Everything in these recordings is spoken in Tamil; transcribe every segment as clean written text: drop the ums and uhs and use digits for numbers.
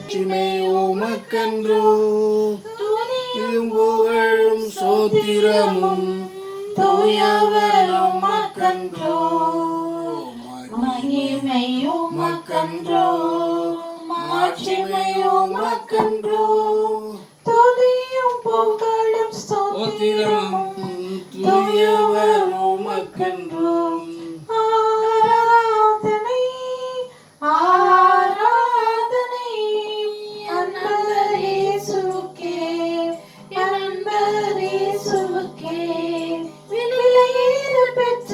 மாட்சிமை உமக்கன்றோ, துதியும் புகழும் சோத்திரமும் தூயவர் உமக்கன்றோ, மகிமை உமக்கன்றோ, மாட்சிமை உமக்கன்றோ, துதியும் புகழும் சோத்திரமும் தூயவர் உமக்கன்றோ. ஆராதனை ஆராதனை அன்பர் இயேசுவுக்கே, அன்பர் இயேசுவுக்கே, விலையேற பெற்ற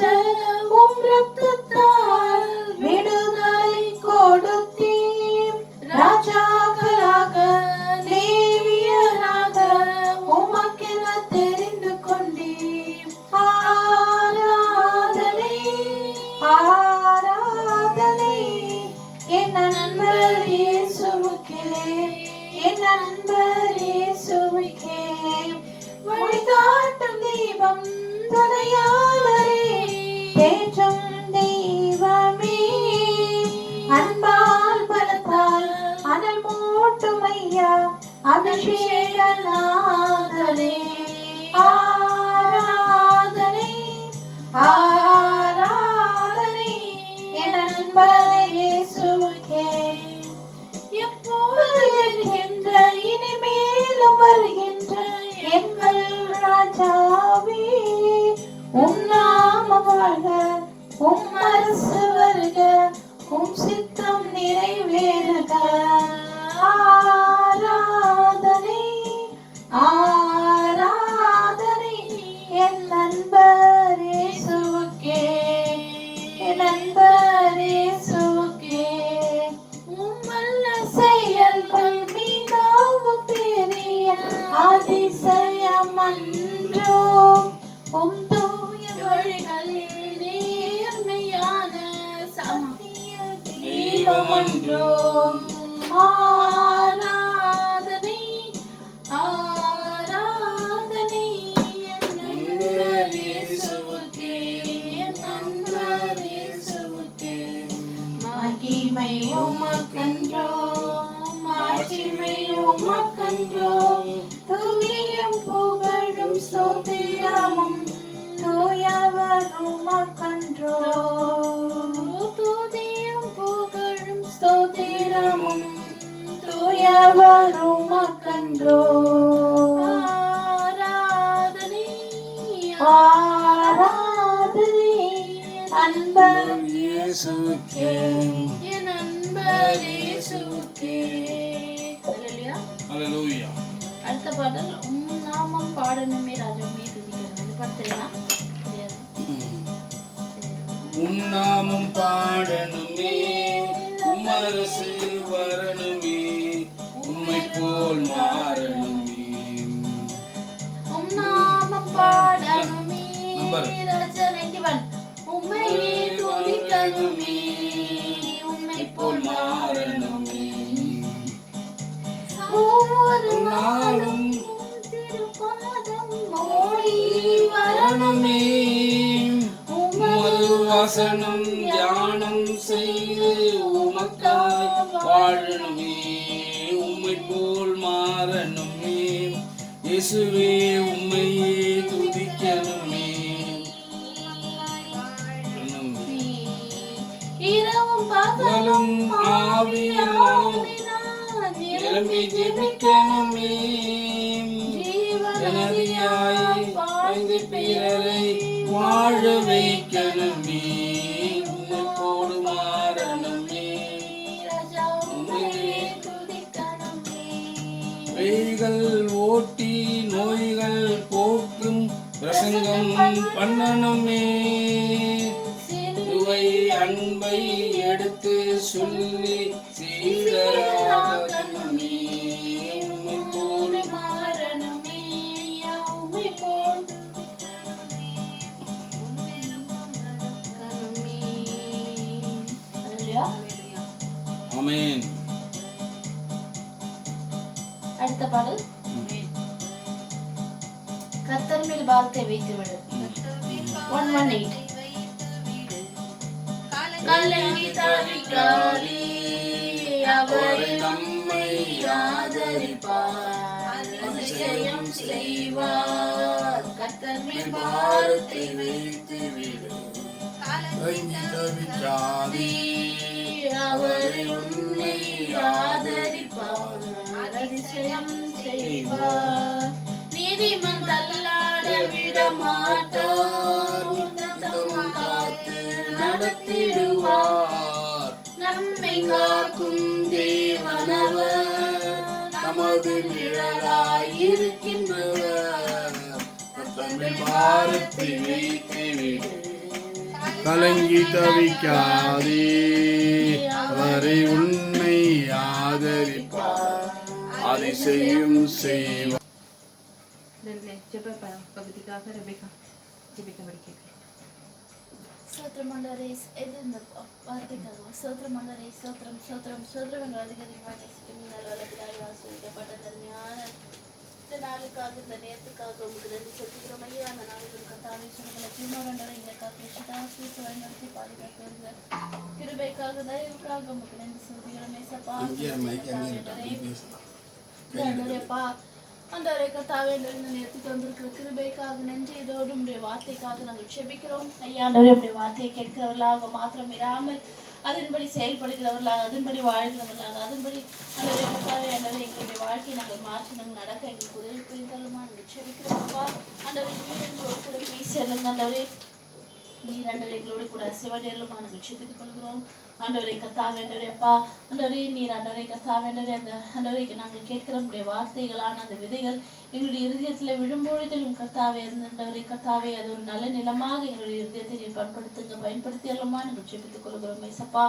உம் இரத்தத்தால் விடுதலை கொடுத்தீர். ராஜாக்களாக லேவியராக உமக்கென தெரிந்து கொண்டீர். ஆராதனை ஆராதனை என் அன்பர் இயேசுவுக்கே, என் அன்பர் இயேசுவுக்கே. வழிகாட்டும் தீபம் துணையாளரே, தேற்றும் தெய்வமே, அன்பால் பலத்தால் அனல் மூட்டும் ஐயா, அபிஷேகநாதனே. ஆராதனை ஆராதனை என் அன்பர் இயேசுவுக்கே. எப்போது இருக்கின்ற இனிமேலும் வருகின்ற எங்கள் ராஜாவே, உம் நாமம் வாழ்க, உம் அரசு வருக, உம் சித்தம் நிறைவேறுக. ஆராதனை ஆராதனை என் நண்பர் இயேசுவுக்கே, என் நண்பர் இயேசுவுக்கே. உம்மல்ல செயல்கள் மிகவும் பெரிய அதிசயம் அன்றோ, உம் தூய வழிகளில் நேர்மையான சத்திய தீபமன்றோ. ஆராதனை ஆராதனை என் நண்பர் இயேசுவுக்கே, என் நண்பர் இயேசுவுக்கே. மகிமை உமக்கன்றோ, மாட்சிமை உமக்கன்றோ, துதியும் புகழும் ஸ்தோத்திரமும் தூயவர் உமக்கன்றோ, துதியும் புகழும் ஸ்தோத்திரமும் தூயவர் உமக்கன்றோ. ஆராதனை ஆராதனை அன்பர் இயேசுவுக்கே, என் அன்பர் இயேசுவுக்கே. ஹல்லேலூயா ஹல்லேலூயா. அடுத்த பாடல் உம் நாமம் பாடணுமே ராஜமே துதிக்கணும். இந்த பாட்டு தெரியுமா? உம் நாமம் பாடணுமே, உம் அரசு வரணுமே, உம்மை போல் மாறணுமே. உம் நாமம் பாடணுமே ராஜா 91, உம்மை துதிக்கணுமே, உம்மை போல் மாறணுமே. ஒவ்வொரு நாளும் திருப்பாதம் ஓடி வரணுமே, உமது வசனம் தியானம் செய்து உமக்காய் வாழணுமே, உம்மை போல் மாறணுமே. இயேசுவே உம்மையே துதிக்கணுமே, இரவும் பகலும் ஆவியால் நிரம்பி ஜெபிக்கணுமே, ஜீவநதியாய் பாய்ந்து பிறரை வாழ வைக்கணுமே, உம்மை போல் மாறணுமே, உம்மையே துதிக்கணுமே. பேய்கள் ஓட்டி நோய்கள் போக்கும் பிரசங்கம் பண்ணணுமே, சிலுவை அன்பை எடுத்து சொல்லி சீடராகணுமே, உம்மை போல் மாறணுமே, உம்மை போல் ஆமென். அடுத்த பாடல் கர்த்தர் மேல் பாரத்தை வைத்துவிடு. 118. கலங்கி தவிக்காதே, அவரை நம்மை ஆதரிப்பார், அதிசயம் செய்வார். கர்த்தர் மேல் பாரத்தை வைத்து விடு, கலங்கி தவிக்காதே. அவர் உன்னை ஆதரிப்பார், அதிசயம் செய்வார். நீதிமன் தள்ளாட விட மாட்டார், உன்னதம் காத்து நடத்திடுவார். நம்மை காக்கும் தேவனவர், நமது நிழலாயிருக்கின்றவர். தம்மில் பாரத்தை வைத்து விடு, கலங்கி தவிக்காதே. அவரை உன்னை ஆதரிப்பார், அதிசயம் செய்வார். ஜெப பகுதிக்காக ரெபேக்கா ஜெபிக்கும்படி கேட்கிறேன். சோத்திரமண்டரே இந்த வார்த்தைக்காக சோத்திரமண்டரே சோத்திரம் சோத்திரம் சோத்திரம் எங்கள் அதிகாரிகமாக ஆசிரியப்பட்ட தன்மையான இந்த நாளுக்காக இந்த நேரத்துக்காக உங்களுக்கு நன்றி செலுத்துகிறோம் ஐயா. அந்த நாளில் கத்தாவை சொல்லுங்களை தீமாரண்டரை எங்களுக்காக சிதாசூத்து வழிநடத்தி பாதுகாத்து கிருபைக்காக தயவுக்காக உங்களுக்கு நன்றி செலுத்துகிறோம் ஏசப்பா. அந்த கத்தாவே இந்த நேரத்துக்கு வந்திருக்கிற கிருபைக்காக நன்றி. இதோடு உடைய வார்த்தைக்காக நாங்கள் செபிக்கிறோம் ஐயா. உடைய வார்த்தையை கேட்கிறவர்களாக மாத்திரம் இராமல் அதன்படி செயல்படுகிறவர்களாக, அதன்படி வாழ்கிறவர்களாக, அதன்படி அந்த கத்தாவே எங்களுடைய வாழ்க்கையை நாங்கள் மாற்றி நாங்கள் நடக்க எங்களுக்கு உதவி புரிந்தலுமா நாங்கள் செபிக்கிறோம்ப்பா. அந்த வீரர்களோடு கூட பேசியல்லுங்க. நீர் ஆண்டவரே எங்களோடு கூட சிவனேரலுமா நாங்கள் செபித்துக் கொள்கிறோம். ஆண்டவரை கத்தாவேண்டவரே அப்பா, ஆண்டவரே நீர் ஆண்டவரை கத்தாவேண்டவரே அந்த ஆண்டவரை நாங்கள் கேட்கிற உடைய வார்த்தைகளான அந்த விதைகள் எங்களுடைய இருதயத்தில் விழும்பொழுதிலும் கத்தாவே ஆண்டவரை கத்தாவே அது ஒரு நல்ல நிலமாக எங்களுடைய இருதயத்தை நீர் பயன்படுத்தி அல்லமா நாங்கள் செபித்துக் கொள்கிறோம் ஏசப்பா.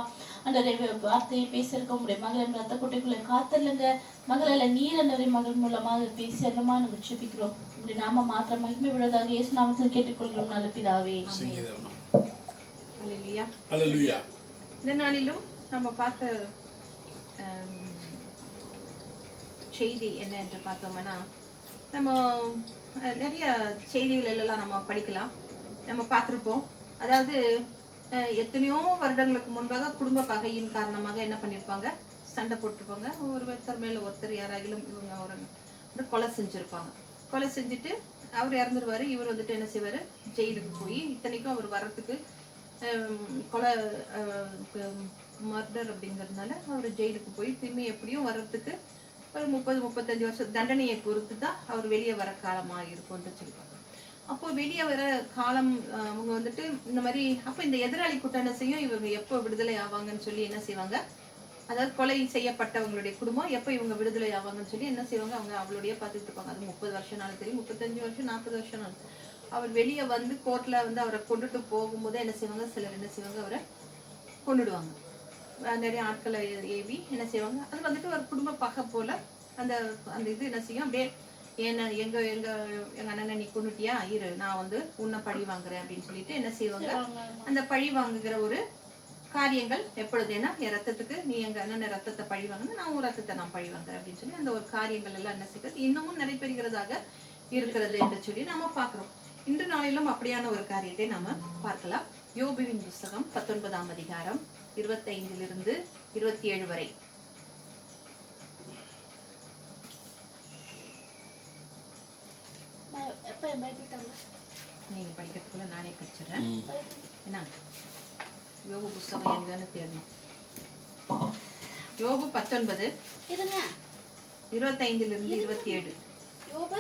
ஆண்டவரை வார்த்தையை பேசியிருக்க உடைய மகளின் ரத்த குட்டைக்குள்ளே காத்தல்லுங்க. மகள நீர் ஆண்டவரை மகள் மூலமாக பேசி அல்லமா நாங்கள் செபிக்கிறோம். உடைய நாம மாத்திரம் மகிமை விடுவதாக இயேசு நாமத்தில் கேட்டுக்கொள்கிறோம் நல்ல பிதாவே. அல்லேலூயா. அல்லேலூயா. இந்த நாளிலும் நம்ம பார்த்த செய்தி என்ன என்று பார்த்தோம்னா, நம்ம நிறைய செய்திகள் எல்லாம் நம்ம படிக்கலாம், நம்ம பார்த்துருப்போம். அதாவது எத்தனையோ வருடங்களுக்கு முன்பாக குடும்ப பகையின் காரணமாக என்ன பண்ணியிருப்பாங்க, சண்டை போட்டிருப்பாங்க. ஒருத்தர் மேல ஒருத்தர் யாராகிலும் இவங்க ஒரு கொலை செஞ்சிருப்பாங்க. கொலை செஞ்சுட்டு அவர் இறந்துருவாரு. இவர் வந்துட்டு என்ன செய்வாரு, ஜெயிலுக்கு போய், இத்தனைக்கும் அவர் வர்றதுக்கு கொலை மர்டர் அப்படிங்கிறதுனால அவர் ஜெயிலுக்கு போய் திரும்பி எப்படியும் வர்றதுக்கு ஒரு 30-35 வருஷம் தண்டனையை பொறுத்து தான் அவர் வெளியே வர காலமாக இருக்கும்னு சொல்லுவாங்க. அப்போ வெளியே வர காலம் அவங்க வந்துட்டு இந்த மாதிரி, அப்போ இந்த எதிராளி கூட்டம் என்ன செய்யும், இவங்க எப்போ விடுதலை ஆவாங்கன்னு சொல்லி என்ன செய்வாங்க, அதாவது கொலை செய்யப்பட்டவங்களுடைய குடும்பம் எப்போ இவங்க விடுதலை ஆவாங்கன்னு சொல்லி என்ன செய்வாங்க, அவங்க அவளுடைய பார்த்துட்டு இருப்பாங்க. அது 30 வருஷம்னாலும் சரி, 35 வருஷம், 40 வருஷம்னாலும் சரி. அவர் வெளியே வந்து கோர்ட்ல வந்து அவரை கொண்டுட்டு போகும்போது என்ன செய்வாங்க, சிலர் என்ன செய்வாங்க, அவரை கொண்டுடுவாங்க. நிறைய ஆட்களை ஏவி என்ன செய்வாங்க, அது வந்துட்டு ஒரு குடும்ப பகை போல அந்த அந்த இது என்ன செய்யும், அப்படியே எங்க எங்க அண்ணனை நீ கொண்டுட்டியா, இரு நான் வந்து உன்னை பழி வாங்குறேன் அப்படின்னு சொல்லிட்டு என்ன செய்வாங்க, அந்த பழி வாங்குகிற ஒரு காரியங்கள் எப்பொழுதுனா, என் ரத்தத்துக்கு நீ எங்க அண்ணன் ரத்தத்தை பழி வாங்கணும், நான் உன் ரத்தத்தை நான் பழி வாங்குறேன் அப்படின்னு சொல்லி அந்த ஒரு காரியங்கள் எல்லாம் என்ன செய்கிறது இன்னமும் நடைபெறுகிறதாக இருக்கிறது என்று சொல்லி நாம பாக்குறோம். இன்று நாளிலும் அப்படியான ஒரு காரியத்தை நாம பார்க்கலாம். யோபுவின் புஸ்தகம் 19ஆம் அதிகாரம் 25 - 27 வரை. நீங்க படிக்கிறதுக்குள்ள நானே படிச்சிடறேன். என்ன யோபு புஸ்தகம் எங்கன்னு தேடணும். யோபு 19 25 - 27. யோபு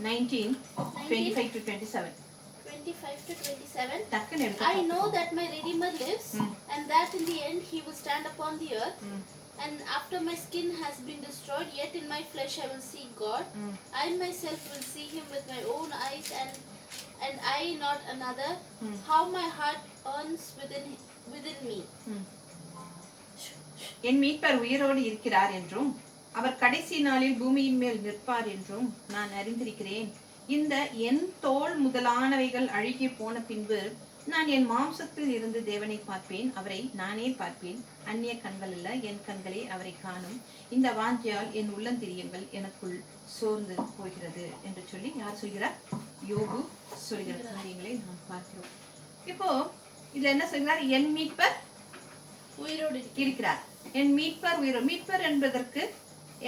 19:25-27. 25-27. I know that my Redeemer lives, and that in the end he will stand upon the earth. And after my skin has been destroyed, yet in my flesh I will see God. I myself will see him with my own eyes, and I not another. How my heart yearns within me. என் மீட்பர் உயிரோடு இருக்கிறார் என்றும் அவர் கடைசி நாளில் பூமியின் மேல் நிற்பார் என்றும் நான் அறிந்திருக்கிறேன். இந்த என் தோல் முதலானவைகள் அழுகி போன பின்பு நான் என் மாம்சத்தில் இருந்து தேவனை பார்ப்பேன், அவரை நானே பார்ப்பேன். அந்நிய கண்கள் அல்ல, என் கண்களே அவரை காணும். இந்த வாஞ்சியால் என் உள்ளந்திரியங்கள் எனக்குள் சோர்ந்து போகிறது என்று சொல்லி யார் சொல்கிறார்? யோபு சொல்கிற காரியங்களை நாம் பார்க்கிறோம். இப்போ இதுல என்ன சொல்கிறார்? என் மீட்பர் உயிரோடு இருக்கிறார். என் மீட்பர் உயிரோடு. மீட்பர் என்பதற்கு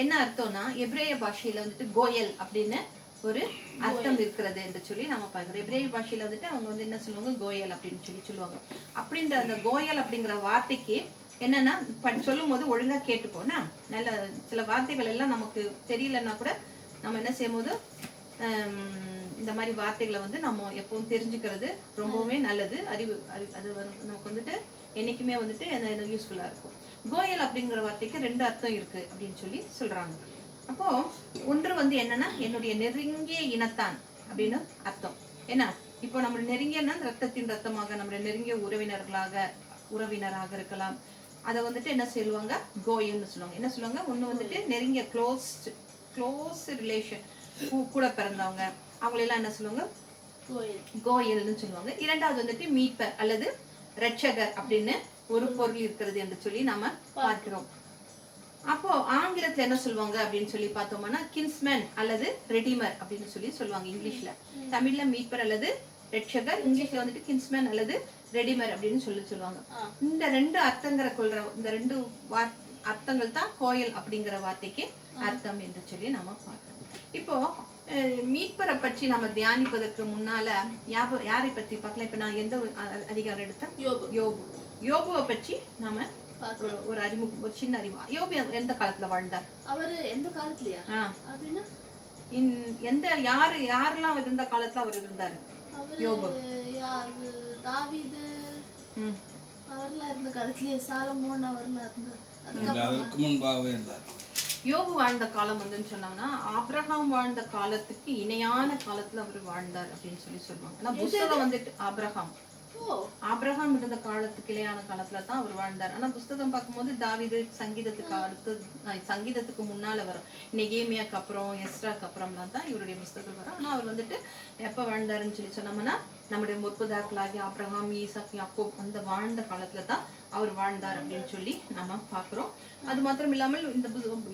என்ன அர்த்தம்னா எபிரேய பாஷையில வந்துட்டு கோயல் அப்படின்னு ஒரு அர்த்தம் இருக்கிறது என்று சொல்லி நம்ம பார்க்கிறோம். எபிரேய பாஷையில வந்துட்டு அவங்க வந்து என்ன சொல்லுவாங்க, கோயல் அப்படின்னு சொல்லுவாங்க. அப்படின்ற அந்த கோயல் அப்படிங்கிற வார்த்தைக்கு என்னன்னா சொல்லும் போது ஒழுங்கா கேட்டுப்போனா நல்ல சில வார்த்தைகள் எல்லாம் நமக்கு தெரியலன்னா கூட நம்ம என்ன செய்யும் போது இந்த மாதிரி வார்த்தைகளை வந்து நம்ம எப்பவும் தெரிஞ்சுக்கிறது ரொம்பவுமே நல்லது. அறிவு அது நமக்கு வந்துட்டு என்னைக்குமே வந்துட்டு யூஸ்ஃபுல்லா இருக்கும். கோயல் அப்படிங்கிற வார்த்தைக்கு 2 அர்த்தம் இருக்கு அப்படின்னு சொல்லி சொல்றாங்க. அப்போ ஒன்று வந்து என்னன்னா என்னுடைய நெருங்கிய இனத்தான் அப்படின்னு அர்த்தம். ஏன்னா இப்போ நம்ம நெருங்கியன்னா ரத்தத்தின் ரத்தமாக நம்முடைய நெருங்கிய உறவினராக இருக்கலாம். அதை வந்துட்டு என்ன சொல்லுவாங்க, கோயல்னு சொல்லுவாங்க. என்ன சொல்லுவாங்க, ஒண்ணு வந்துட்டு நெருங்கிய க்ளோஸ் ரிலேஷன், கூட பிறந்தவங்க, அவங்களெல்லாம் என்ன சொல்லுவாங்க, கோயல்னு சொல்லுவாங்க. இரண்டாவது வந்துட்டு மீட்பர் அல்லது ரட்சகர் அப்படின்னு ஒரு பொருள் இருக்கிறது என்று சொல்லி நாம பார்க்கிறோம். அப்போ ஆங்கிலத்துல என்ன சொல்லுவாங்க அப்படின்னு சொல்லி பார்த்தோம்னா கின்ஸ்மேன் அல்லது ரெடிமர் அப்படின்னு சொல்லி சொல்லுவாங்க இங்கிலீஷ்ல. தமிழ்ல மீட்பர் அல்லது ரட்சகர், இங்கிலீஷ்ல வந்துட்டு கின்ஸ்மேன் அல்லது ரெடிமர் அப்படின்னு சொல்லுவாங்க. இந்த 2 அர்த்தங்களை கொள்ற இந்த 2 அர்த்தங்கள் தான் கோயல் அப்படிங்கிற வார்த்தைக்கு அர்த்தம் என்று சொல்லி நாம பார்க்கிறோம். இப்போ மீட்பரை பற்றி நம்ம தியானிப்பதற்கு முன்னால யாரை பற்றி பார்க்கலாம். இப்ப நான் எந்த அதிகாரம் எடுத்தேன், யோபுவை பற்றி நாம ஒரு அறிமுகம், ஒரு சின்ன அறிவு. யோபு எந்த காலத்துல வாழ்ந்தார்? அவரு எந்த காலத்துலயா? யாரெல்லாம் இருந்த காலத்துல அவர் இருந்தாரு? யோபு தாவீது அவர்லாம் இருந்த காலத்துலயே, சாலமோன் அவர்லாம் இருந்தார். யோபு வாழ்ந்த காலம் வந்துன்னு சொன்னாங்கன்னா ஆபிரகாம் வாழ்ந்த காலத்துக்கு இணையான காலத்துல அவர் வாழ்ந்தார் அப்படின்னு சொல்லி சொல்லுவாங்க. ஆனா புத்தகம் வந்துட்டு ஆபிரகாம் இருந்த காலத்துக்கு இணையான காலத்துல தான் அவர் வாழ்ந்தார். ஆனா புஸ்தகம் பார்க்கும்போது தாவீது சங்கீதத்துக்கு முன்னால வரும். நெகேமியாக்கு அப்புறம் எஸ்ராக்கு அப்புறம்லாம் தான் இவருடைய புஸ்தகம் வரும். ஆனா அவர் வந்துட்டு எப்ப வாழ்ந்தாருன்னு சொல்லி சொன்னோம்னா நம்முடைய முற்பதாக்களாகி ஆபிரகாம், ஈசாக், யாக்கோப் அந்த வாழ்ந்த காலத்துல தான் அவர் வாழ்ந்தார் அப்படின்னு சொல்லி நாம பாக்குறோம். அது மாத்திரம் இல்லாமல் இந்த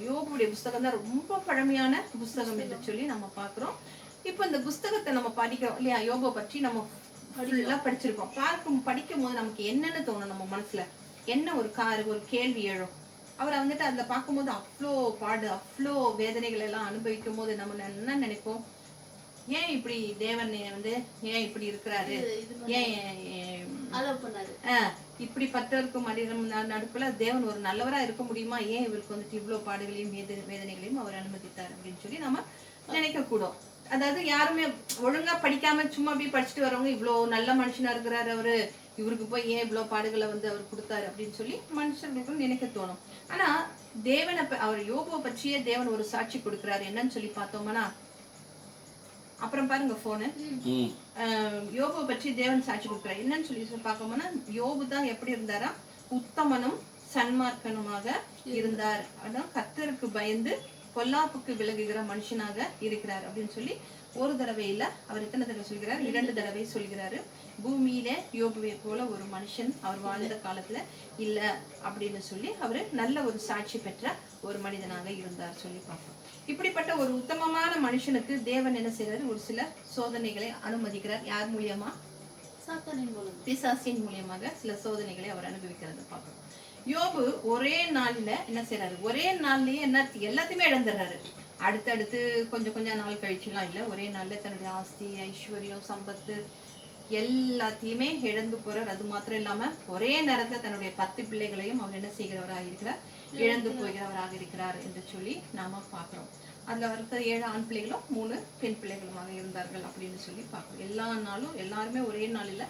யோபுடைய புஸ்தகம் தான் ரொம்ப பழமையான புஸ்தகம் என்று சொல்லி நம்ம பாக்குறோம். இப்ப இந்த புஸ்தகத்தை நம்ம படிக்கிறோம் இல்லையா, யோபை பற்றி நம்ம படிச்சிருக்கோம். படிக்கும் போது நமக்கு என்னன்னு தோணும், நம்ம மனசுல என்ன ஒரு கேள்வி எழும். அவரை வந்துட்டு அதுல பார்க்கும்போது அவ்வளோ வேதனைகள் எல்லாம் அனுபவிக்கும் போது நம்ம என்ன நினைப்போம், ஏன் இப்படி தேவன் ஏன் இப்படி இருக்கிறாரு, ஏன் இப்படி பத்தருக்கும் நடுப்புல தேவன் ஒரு நல்லவரா இருக்க முடியுமா, ஏன் இவருக்கு வந்துட்டு இவ்வளவு பாடுகளையும் வேதனைகளையும் அவர் அனுமதித்தார் அப்படின்னு சொல்லி நம்ம நினைக்க கூடும். அதாவது யாருமே ஒழுங்கா படிக்காம சும்மா அப்படியே படிச்சுட்டு வரவங்க இவ்வளவு நல்ல மனுஷனா இருக்கிறாரு அவரு, இவருக்கு போய் ஏன் இவ்வளவு பாடுகளை அவர் கொடுத்தாரு அப்படின்னு சொல்லி மனுஷர்களுக்கும் நினைக்க தோணும். ஆனா தேவனை அவர் யோபுவை பற்றியே தேவன் ஒரு சாட்சி கொடுக்கிறாரு. என்னன்னு சொல்லி பார்த்தோம்னா அப்புறம் பாருங்க போனு, யோபுவை பற்றி தேவன் சாட்சி கொடுக்கிறார். என்னன்னு சொல்லி பார்க்கணும்னா யோபு தான் எப்படி இருந்தாரா, உத்தமனும் சன்மார்க்கனுமாக இருந்தார். ஆனா கர்த்தருக்கு பயந்து பொல்லாப்புக்கு விலகுகிற மனுஷனாக இருக்கிறார் அப்படின்னு சொல்லி ஒரு தடவை இல்ல, அவர் எத்தனை தடவை சொல்கிறார், 2 தடவை சொல்கிறாரு. பூமியில யோபுவை போல ஒரு மனுஷன் அவர் வாழ்ந்த காலத்துல இல்ல அப்படின்னு சொல்லி அவரு நல்ல ஒரு சாட்சி பெற்ற ஒரு மனிதனாக இருந்தார் சொல்லி பார்ப்போம். இப்படிப்பட்ட ஒரு உத்தமமான மனுஷனுக்கு தேவன் என்ன செய்யறாரு, ஒரு சில சோதனைகளை அனுமதிக்கிறார். யார் மூலியமா? பிசாசின் மூலியமாக சில சோதனைகளை அவர் அனுபவிக்கிறத பார்க்கணும். யோபு ஒரே நாள்ல என்ன செய்யறாரு, ஒரே நாள்லயே எல்லாத்தையுமே இழந்துடுறாரு. அடுத்தடுத்து கொஞ்சம் நாள் கழிச்சுலாம் இல்ல, ஒரே நாள்ல தன்னுடைய ஆஸ்தி, ஐஸ்வர்யம், சம்பத்து எல்லாத்தையுமே இழந்து போறார். அது மாத்திரம் இல்லாம ஒரே நேரத்துல தன்னுடைய 10 பிள்ளைகளையும் அவர் என்ன செய்கிறவராக இருக்கிறார், இழந்து போகிறவராக இருக்கிறார் என்று சொல்லி நாம பாக்குறோம். அதுல இருக்கிற 7 ஆண் பிள்ளைகளும் 3 பெண் பிள்ளைகளுமாக இருந்தார்கள் அப்படின்னு சொல்லி பார்க்கிறோம். எல்லா நாளும் எல்லாருமே ஒரே நாளில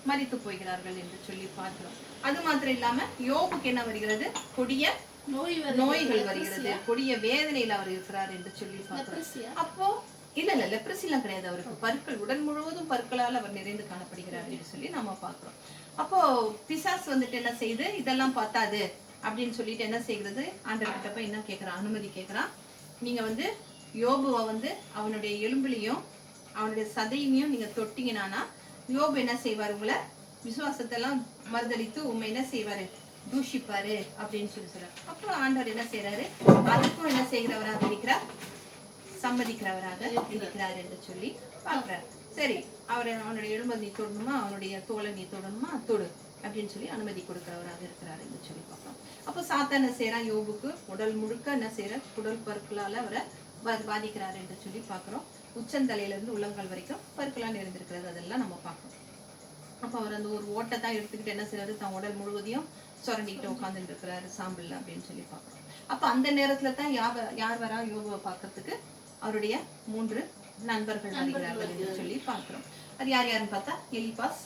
மரித்து போகிறார்கள் என்று சொல்லி பார்க்கிறோம். அது மாத்திரம் இல்லாம யோபுக்கு என்ன வருகிறது, கொடிய நோய்கள் வருகிறது, கொடிய வேதனையில் அவர் இருக்கிறார் என்று சொல்லி பார்க்கிறோம். அப்போ இல்ல லெப்ரசி எல்லாம் கிடையாது, அவருக்கு பற்கள், உடல் முழுவதும் பற்களால் அவர் நிறைந்து காணப்படுகிறார் என்று சொல்லி நம்ம பார்க்கிறோம். அப்போ பிசாசு வந்துட்டு என்ன செய்யுது, இதெல்லாம் பார்த்தாது அப்படின்னு சொல்லிட்டு என்ன செய்கிறது, ஆண்டவர்கிட்ட போய் என்ன கேட்கிறான், அனுமதி கேட்கிறான். நீங்க யோபுவை அவனுடைய எலும்புலையும் அவனுடைய சதையையும் நீங்க தொட்டீங்கன்னா யோபு என்ன செய்வார், உங்களை விசுவாசத்தை எல்லாம் மறுதளித்து உண்மை என்ன செய்வாரு, தூஷிப்பாரு அப்படின்னு சொல்லி சொல்றாரு. அப்புறம் ஆண்டவர் என்ன செய்யறாரு, அதுக்கும் என்ன செய்கிறவராக இருக்கிறார், சம்மதிக்கிறவராக இருக்கிறார் என்று சொல்லி பாக்குறாரு. சரி, அவனுடைய எலும்பை நீ தொடணுமா, அவனுடைய தோலை நீ தொடணுமா, தொடு அப்படின்னு சொல்லி அனுமதி கொடுக்கிறவராக இருக்கிறார் என்று சொல்லி பார்க்கிறோம். அப்போ சாத்தான் என்ன செய்யறான், யோபுக்கு உடல் முழுக்க என்ன செய்யற குடல் பருக்களால அவரை பாதிக்கிறார் என்று சொல்லி பார்க்கிறோம். உச்சந்தலையில இருந்து உள்ளங்கால் வரைக்கும் பருக்களால் நிறைந்திருக்கிறது, அதெல்லாம் நம்ம பார்க்கிறோம். அப்ப அவர் அந்த ஒரு ஓட்டை தான் எடுத்துக்கிட்டு என்ன செய்யறாரு, தன் உடல் முழுவதையும் சுரண்டிக்கிட்டு உட்கார்ந்துட்டு இருக்கிறாரு சாம்பல் அப்படின்னு சொல்லி பார்க்கிறோம். அப்ப அந்த நேரத்துல தான் யார் வரா யோபுவை பார்க்கறதுக்கு, அவருடைய 3 நண்பர்கள் வருகிறார்கள் என்று சொல்லி பார்க்கிறோம். அது யார் யாருன்னு பார்த்தா எலிபாஸ்,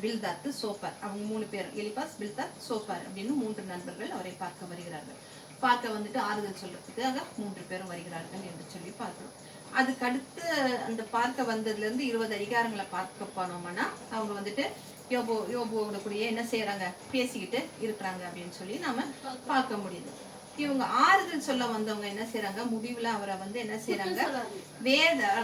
பில்தாத், சோப்பார். அவங்க 3 பேர், எலிபாஸ், பில்தாத், சோப்பார் அப்படின்னு 3 நண்பர்கள் அவரை பார்க்க வருகிறார்கள். பார்க்க வந்துட்டு ஆறுதல் சொல்றதுக்காக 3 பேரும் வருகிறார்கள் என்று சொல்லி பார்க்கிறோம். அதுக்கு அடுத்து அந்த பார்க்க வந்ததுல இருந்து 20 அதிகாரங்களை பார்க்க போனோம்னா அவங்க வந்துட்டு யோபுவோட கூடயே என்ன செய்யறாங்க, பேசிக்கிட்டு இருக்கிறாங்க அப்படின்னு சொல்லி நாம பார்க்க முடியுது. இவங்க ஆறுதல் சொல்ல வந்தவங்க என்ன செய்யறாங்க, முடிவுல அவரை வந்து என்ன செய்யறாங்க,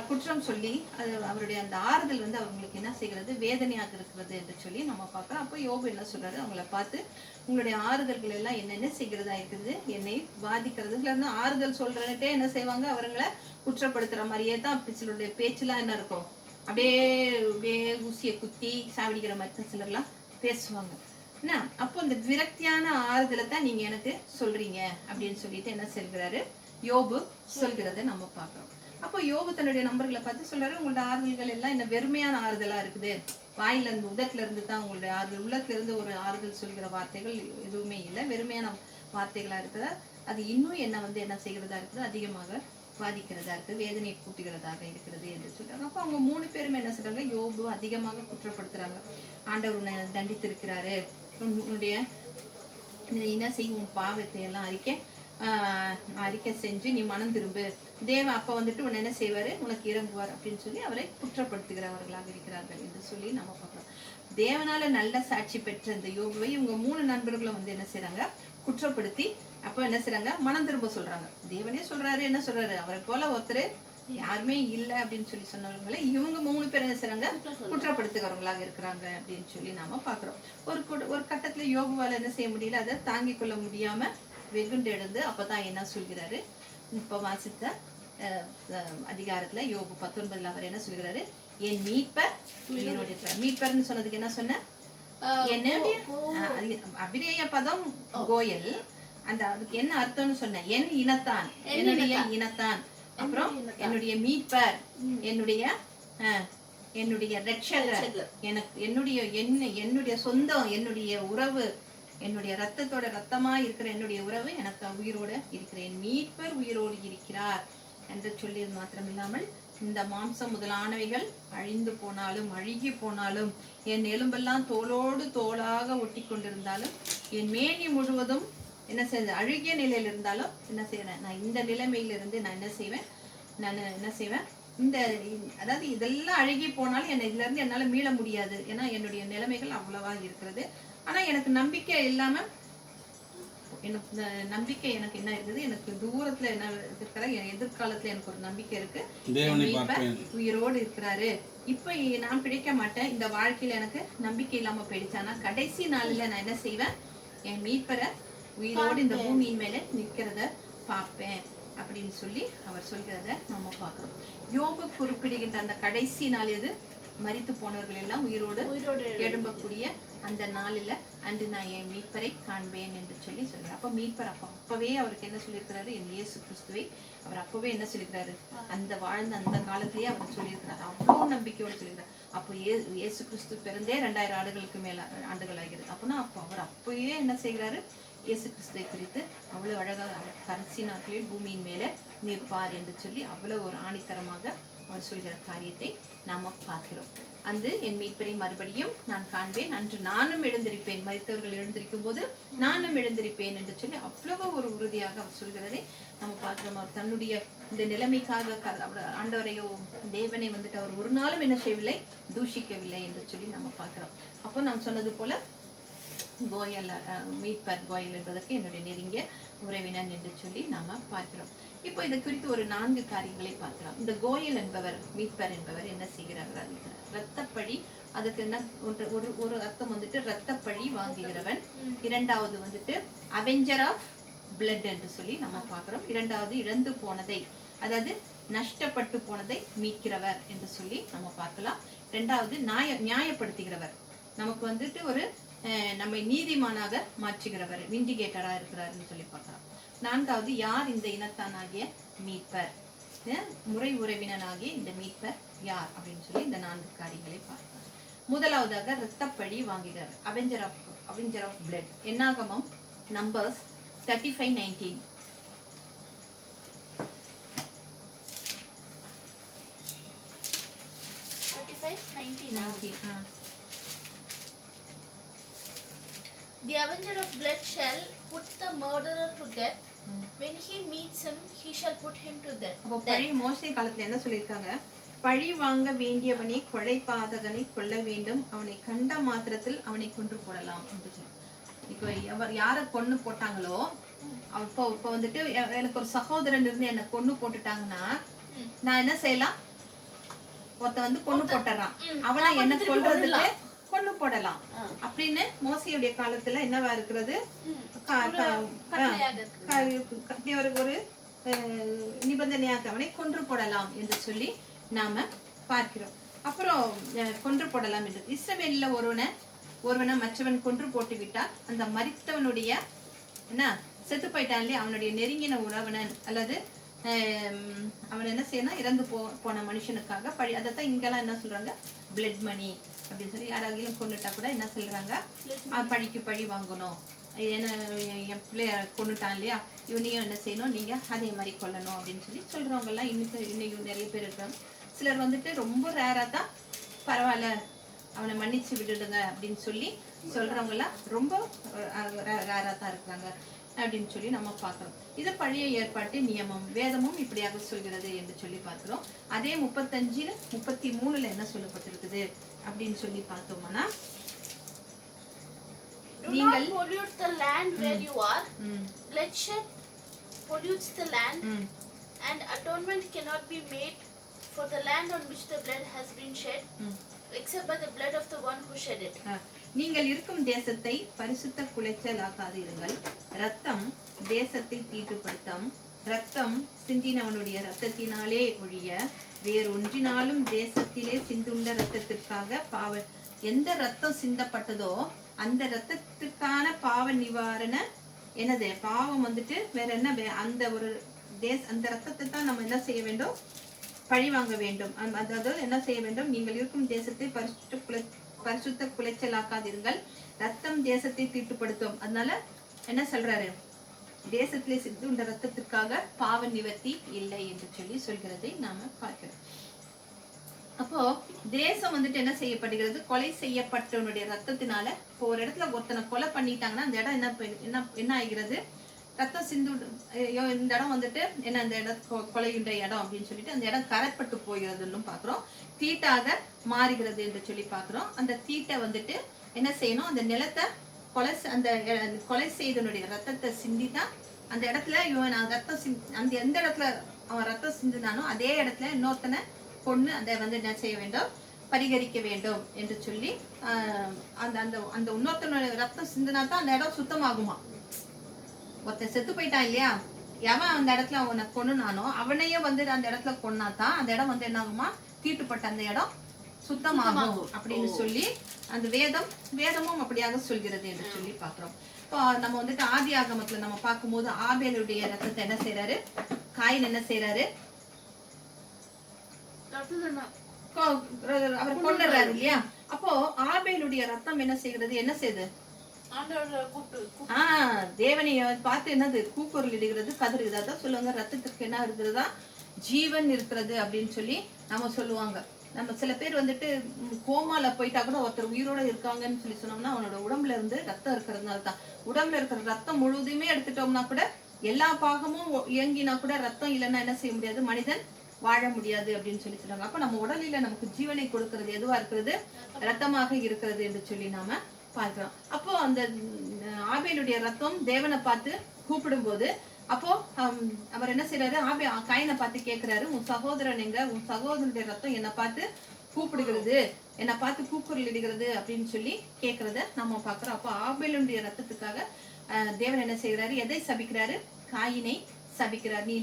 குற்றம் சொல்லி அது அவருடைய அந்த ஆறுதல் வந்து அவங்களுக்கு என்ன செய்கிறது, வேதனையாக இருக்கிறது என்று சொல்லி நம்ம பார்க்கிறோம். அப்போ யோபு என்ன சொல்றாரு, அவங்கள பார்த்து உங்களுடைய ஆறுதல்கள் எல்லாம் என்னென்ன செய்கிறதா இருக்குது, என்னை பாதிக்கிறது. இல்லைன்னா ஆறுதல் சொல்றேன்ட்டே என்ன செய்வாங்க, அவங்களை குற்றப்படுத்துற மாதிரியே தான் சிலருடைய பேச்சுலாம் என்ன இருக்கும், அப்படியே ஊசியை குத்தி சாவடிக்கிற மாதிரி தான் சிலர்லாம் பேசுவாங்க. என்ன அப்போ இந்த விரக்தியான ஆறுதலை தான் நீங்க எனக்கு சொல்றீங்க அப்படின்னு சொல்லிட்டு என்ன சொல்கிறாரு, யோபு சொல்கிறத நம்ம பார்க்கிறோம். அப்போ யோபு தன்னுடைய நண்பர்களை பார்த்து சொல்றாரு, உங்களோட ஆறுதல்கள் எல்லாம் என்ன வெறுமையான ஆறுதலா இருக்குது, வாயில இருந்து உதட்டுல இருந்து தான் உங்களுடைய ஆறுதல், உள்ளத்துல இருந்து ஒரு ஆறுதல் சொல்கிற வார்த்தைகள் எதுவுமே இல்லை, வெறுமையான வார்த்தைகளா இருக்குதா, அது இன்னும் என்ன வந்து என்ன செய்கிறதா இருக்குது, அதிகமாக பாதிக்கிறதா இருக்கு, வேதனையை கூட்டுகிறதாக இருக்கிறது என்று சொல்றாங்க. அப்போ அவங்க 3 பேருமே என்ன சொல்றாங்க, யோபு அதிகமாக குற்றப்படுத்துறாங்க. ஆண்டவர் உன்னை தண்டித்திருக்கிறாரு, உன்னுடைய என்ன செய்யும், உன் பாவத்தை எல்லாம் அறிக்கை செஞ்சு நீ மனம் திரும்பு, தேவன் அப்ப வந்துட்டு உன்னை என்ன செய்வாரு, உனக்கு இறங்குவார் அப்படின்னு சொல்லி அவரை குற்றப்படுத்துகிறவர்களாக இருக்கிறார்கள் என்று சொல்லி நம்ம பார்க்கலாம். தேவனால நல்ல சாட்சி பெற்ற இந்த யோபுவை இவங்க 3 நண்பர்களும் வந்து என்ன செய்யறாங்க, குற்றப்படுத்தி அப்ப என்ன செய்யறாங்க, மனம் திரும்ப சொல்றாங்க. தேவனே சொல்றாரு, என்ன சொல்றாரு, அவரை போல ஒருத்தர் யாருமே இல்லை அப்படின்னு சொல்லி சொன்னவங்களை இவங்க 3 பேர் என்ன செய்யறாங்க, குற்றப்படுத்துகிறவங்களாக இருக்கிறாங்க அப்படின்னு சொல்லி நாம பாக்குறோம். ஒரு கட்டத்துல யோபுவால என்ன செய்ய முடியல, அதை தாங்கிக் கொள்ள முடியாம வெகுண்டு எழுந்து அப்பதான் என்ன சொல்கிறாரு, இப்ப வாசித்த அதிகாரத்துல யோபு 19 அவர் என்ன சொல்கிறாரு, என் மீட்பர் உயிரோடு இருக்கிறார். மீட்பர்னு சொன்னதுக்கு என்ன சொன்ன, என்னுடைய அபிநய பதம் கோயல், அந்த அதுக்கு என்ன அர்த்தம்னு சொன்ன, என் இனத்தான், என்னுடைய இனத்தான், அப்புறம் என்னுடைய மீட்பர், என்னுடைய ரட்சகர், எனக்கு என்னுடைய சொந்தம், என்னுடைய உறவு, என்னுடைய ரத்தத்தோட ரத்தமா இருக்கிற என்னுடைய உறவு, எனக்கு உயிரோடு இருக்கிற என் மீட்பர் உயிரோடு இருக்கிறார் என்று சொல்லியது மாத்திரமில்லாமல், இந்த மாம்சம் முதலானவைகள் அழிந்து போனாலும் அழுகி போனாலும், என் எலும்பெல்லாம் தோளோடு தோளாக ஒட்டி கொண்டிருந்தாலும், என் மேனி முழுவதும் என்ன செய்ய அழுகிய நிலையில இருந்தாலும் என்ன செய்யறேன், நான் இந்த நிலைமையிலிருந்து நான் என்ன செய்வேன், இந்த அதாவது இதெல்லாம் அழுகி போனாலும் என்ன இதுல இருந்து என்னால மீள முடியாது, ஏன்னா என்னுடைய நிலைமைகள் அவ்வளவா இருக்கிறது. ஆனா எனக்கு நம்பிக்கை இல்லாம, எனக்கு நம்பிக்கை எனக்கு என்ன இருக்குது, எனக்கு தூரத்துல என்ன இருக்கிற எதிர்காலத்துல எனக்கு ஒரு நம்பிக்கை இருக்கு, உயிரோடு இருக்கிறாரு. இப்ப நான் பிழைக்க மாட்டேன், இந்த வாழ்க்கையில எனக்கு நம்பிக்கை இல்லாம போயிடுச்சானா கடைசி நாளில நான் என்ன செய்வேன், என் மீட்பரை உயிரோடு இந்த பூமியின் மேல நிக்கிறத பார்ப்பேன் அப்படின்னு சொல்லி அவர் சொல்கிறத நம்ம பார்க்கிறோம். யோபு குறிப்பிடுகின்ற அந்த கடைசி நாள் எது, மரித்து போனவர்கள் எல்லாம் உயிரோடு எழும்பக்கூடிய அந்த நாளில அன்று நான் என் மீட்பரை காண்பேன் என்று சொல்லி சொல்றாரு. அப்ப மீட்பர் அப்பவே அவருக்கு என்ன சொல்லியிருக்கிறாரு, என் இயேசு கிறிஸ்துவை அவர் அப்பவே என்ன சொல்லியிருக்கிறாரு, அந்த வாழ்ந்த அந்த காலத்திலேயே அவர் சொல்லியிருக்கிறாரு, அவ்வளவு நம்பிக்கையோடு சொல்லியிருக்கிறார். அப்போ இயேசு கிறிஸ்து பிறந்தே 2000 ஆண்டுகளுக்கு மேல ஆண்டுகள் ஆகிறது. அப்பனா அப்போ அவர் அப்பயே என்ன செய்கிறாரு, இயேசு கிறிஸ்துவை குறித்து அவ்வளவு அழகாக கடைசி நாட்களில் பூமியின் மேல நிற்பார் என்று சொல்லி அவ்வளவு ஒரு ஆணித்தரமாக அவர் சொல்கிற காரியத்தை நாம பார்க்கிறோம். அந்த என் மீட்பரை மறுபடியும் நான் காண்பேன், அன்று நானும் எழுந்திருப்பேன், மரித்தவர்கள் எழுந்திருக்கும் போது நானும் எழுந்திருப்பேன் என்று சொல்லி அவ்வளவு ஒரு உறுதியாக அவர் சொல்கிறதை நம்ம பார்க்கிறோம். அவர் தன்னுடைய இந்த நிலைமைக்காக ஆண்டவரையோ தேவனை வந்துட்டு அவர் ஒரு நாளும் என்ன செய்யவில்லை, தூஷிக்கவில்லை என்று சொல்லி நம்ம பார்க்கிறோம். அப்போ நான் சொன்னது போல கோயல், மீட்பர் கோயல் என்பதற்கு என்னுடைய நெருங்கிய உறவினன் என்று சொல்லி நாம பார்க்கிறோம். இப்போ இதை குறித்து ஒரு 4 காரியங்களை பார்க்கலாம். இந்த கோயல் என்பவர், மீட்பர் என்பவர் என்ன செய்கிறார்கள், இரத்தப்பழி, அதுக்கு என்ன ஒரு அர்த்தம் வந்துட்டு இரத்தப்பழி வாங்குகிறவன், இரண்டாவது வந்துட்டு அவெஞ்சர் ஆஃப் பிளட் என்று சொல்லி நம்ம பார்க்கிறோம். இரண்டாவது இழந்து போனதை, அதாவது நஷ்டப்பட்டு போனதை மீட்கிறவர் என்று சொல்லி நம்ம பார்க்கலாம். இரண்டாவது நியாயப்படுத்துகிறவர், நமக்கு வந்துட்டு ஒரு நம்மை நீதிமானாக மாற்றுகிறவர், விண்டிகேட்டரா இருக்கிறாருன்னு சொல்லி பார்க்கலாம். 4வது, யார் இந்த இனத்தானாகிய மீட்பர், முறை உறவினனாகிய இந்த மீட்பர் யார் அப்படின்னு சொல்லி இந்த 4 காரியங்களை பார்க்கலாம். முதலாவதாக இரத்தப்பழி வாங்குகிறார், அவெஞ்சர் ஆஃப் பிளட். என்னாகமம் numbers 35:19. The avenger of blood shall put the murderer to death. When he meets him, he shall put him to death. அப்போ பழைய மோசே காலத்துல என்ன சொல்லியிருக்காங்க? பழி வாங்க வேண்டியவனை, கொலை பாதகனை கொல்ல வேண்டும், அவனை கண்ட மாத்திரத்தில் அவனை கொன்று போடலாம். இப்போ யாரை கொன்னு போட்டாங்களோ, அப்போ வந்துட்டு எனக்கு ஒரு சகோதரன் இருந்து என்ன கொன்னு போட்டுட்டாங்கன்னா நான் என்ன செய்யலாம்? ஒருத்த வந்து கொன்னு போட்டுறான், அவனை என்ன கொல்றதுக்கு கொன்னு போடலாம் அப்படின்னு மோசையுடைய காலத்துல என்னவா இருக்கிறது? ஒரு நிபந்தனையாக அவனை கொன்று போடலாம் என்று சொல்லி நாம பார்க்கிறோம். அப்புறம் கொன்று போடலாம் என்று இஸ்ரவேல்ல ஒருவனை மற்றவன் கொன்று போட்டு விட்டால் அந்த மரித்தவனுடைய என்ன செத்து போயிட்டான் இல்லையா, அவனுடைய நெருங்கின உறவினன் அல்லது அவன் என்ன செய்யணும், இறந்து போன மனுஷனுக்காக பழி. அதைத்தான் இங்கெல்லாம் என்ன சொல்றாங்க? பிளட் மணி அப்படின்னு சொல்லி யாராகிலும் கொண்டுட்டா கூட என்ன சொல்றாங்க? பழிக்கு பழி வாங்கணும், ஏன்னா என் பிள்ளைய கொண்டுட்டான் இல்லையா, இவனையும் என்ன செய்யணும், நீங்க அதே மாதிரி கொல்லணும் அப்படின்னு சொல்லி சொல்றவங்க எல்லாம் இன்னைக்கு நிறைய பேர் இருக்காங்க. சிலர் வந்துட்டு ரொம்ப ரேரா தான் பரவாயில்ல அவனை மன்னிச்சு விட்டுடுங்க அப்படின்னு சொல்லி சொல்றவங்க எல்லாம் ரொம்ப ரேரா தான் இருக்காங்க அப்படின்னு சொல்லி நம்ம பார்க்கிறோம். இது பழைய ஏற்பாட்டு நியமம், வேதமும் இப்படியாக சொல்கிறது என்று சொல்லி பார்க்கிறோம். அதே 35:33 என்ன சொல்லப்பட்டிருக்குது அப்படின்னு சொல்லி பார்த்தோம்னா, நீங்கள் pollute the land where you are. Bloodshed pollutes the land, and atonement cannot be made for the land on which the blood has been shed, except by the blood of the one who shed it. நீங்கள் இருக்கும் தேசத்தை பரிசுத்த குலைச்சலாக்காதீர்கள், இரத்தம் தேசத்தை தீட்டுப்படுத்தும், இரத்தம் சிந்தினவனுடைய இரத்தத்தினாலே ஒழிய வேறொன்றினாலும் தேசத்திலே சிந்துண்ட இரத்தத்திற்காக பாவ. எந்த ரத்தம் சிந்தப்பட்டதோ அந்த ரத்தத்துக்கான பாவ நிவாரண என்னது பாவம் வந்துட்டு வேற என்ன, அந்த ஒரு அந்த ரத்தத்தை தான் நம்ம என்ன செய்ய வேண்டும்? பழி வாங்க வேண்டும். அதாவது என்ன செய்ய வேண்டும்? நீங்கள் இருக்கும் தேசத்தை பரிசுத்த குலைச்சலாக்காதீர்கள், ரத்தம் தேசத்தை தீட்டுப்படுத்தும். அதனால என்ன சொல்றாரு? தேசத்திலே சிந்துண்ட ரத்தத்திற்காக பாவ நிவர்த்தி இல்லை என்று சொல்லி சொல்கிறதை நாம பார்க்கிறோம். அப்போ தேசம் வந்துட்டு என்ன செய்யப்படுகிறது? கொலை செய்யப்பட்டவனுடைய ரத்தத்தினால. இப்போ ஒரு இடத்துல ஒருத்தனை கொலை பண்ணிட்டாங்கன்னா அந்த இடம் என்ன ஆகிறது? ரத்தம் சிந்து, இந்த இடம் வந்துட்டு என்ன, அந்த இடம் கொலையுண்ட இடம் அப்படின்னு சொல்லிட்டு அந்த இடம் கரைப்பட்டு போகிறதுன்னு பாக்குறோம். தீட்டாக மாறுகிறது என்று சொல்லி பாக்குறோம். அந்த தீட்டை வந்துட்டு என்ன செய்யணும்? அந்த நிலத்தை அந்த கொலை செய்தனுடைய ரத்தத்தை சிந்திதான் அந்த இடத்துல இவன் ரத்தம் அந்த எந்த இடத்துல அவன் ரத்தம் சிந்தினானோ அதே இடத்துல இன்னொருத்தனை கொண்டு அதை வந்து என்ன செய்ய வேண்டும்? பரிகரிக்க வேண்டும் என்று சொல்லி அந்த அந்த அந்த இன்னொருத்தனுடைய ரத்தம் சிந்தினா தான் அந்த இடம் சுத்தமாகுமா. ஒருத்தன் செத்து போயிட்டான் இல்லையா, எவன் அந்த இடத்துல அவனை கொன்னுனானோ அவனையே வந்து அந்த இடத்துல கொன்னாதான் அந்த இடம் வந்து என்ன ஆகுமா? தீட்டுப்பட்ட அந்த இடம் சுத்தமாகும் அப்படின்னு சொல்லி அந்த வேதமும் அப்படியாக சொல்கிறது என்று சொல்லி பாக்குறோம். இப்போ நம்ம வந்துட்டு ஆதி ஆகமத்துல நம்ம பார்க்கும்போது ஆபேலுடைய ரத்தத்தை என்ன செய்யறாரு? காயின் என்ன செய்யறாரு? அவர் கொண்டுறாரு இல்லையா. அப்போ ஆபேலுடைய ரத்தம் என்ன செய்கிறது? என்ன செய்யுது? தேவனை பார்த்து என்னது? கூக்குரல் இடுகிறது, கதறுகிறது. அதான் சொல்லுவாங்க, ரத்தத்திற்கு என்ன இருக்கிறதா? ஜீவன் இருக்கிறது அப்படின்னு சொல்லி நம்ம சொல்லுவாங்க. நம்ம சில பேர் வந்துட்டு கோமால போயிட்டா கூட ஒருத்தர் உயிரோட இருக்காங்கன்னு சொல்லி சொன்னோம்னா அவனோட உடம்புல இருந்து ரத்தம் இருக்கிறதுனால தான். உடம்புல இருக்கிற ரத்தம் முழுவதுமே எடுத்துட்டோம்னா கூட எல்லா பாகமும் இயங்கினா கூட ரத்தம் இல்லைன்னா என்ன செய்ய முடியாது? மனிதன் வாழ முடியாது அப்படின்னு சொல்லி சொல்றாங்க. அப்ப நம்ம உடலில நமக்கு ஜீவனை கொடுக்கிறது எதுவா இருக்கிறது? ரத்தமாக இருக்கிறது என்று சொல்லி நாம பார்க்கிறோம். அப்போ அந்த ஆபேலுடைய ரத்தம் தேவனை பார்த்து கூப்பிடும் போது அப்போ அவர் என்ன செய்யறாரு? காயினை பார்த்து கேட்கிறாரு, உன் சகோதரன் எங்க? உன் சகோதரனுடைய ரத்தம் என்னை பார்த்து கூப்பிடுகிறது, என்னை பார்த்து கூக்குரல் இடுகிறது அப்படின்னு சொல்லி கேட்கறத நம்ம பாக்குறோம். அப்போ ஆபேலுடைய ரத்தத்துக்காக தேவன் என்ன செய்யறாரு? எதை சபிக்கிறாரு? காயினை சபிக்கிறார். நீ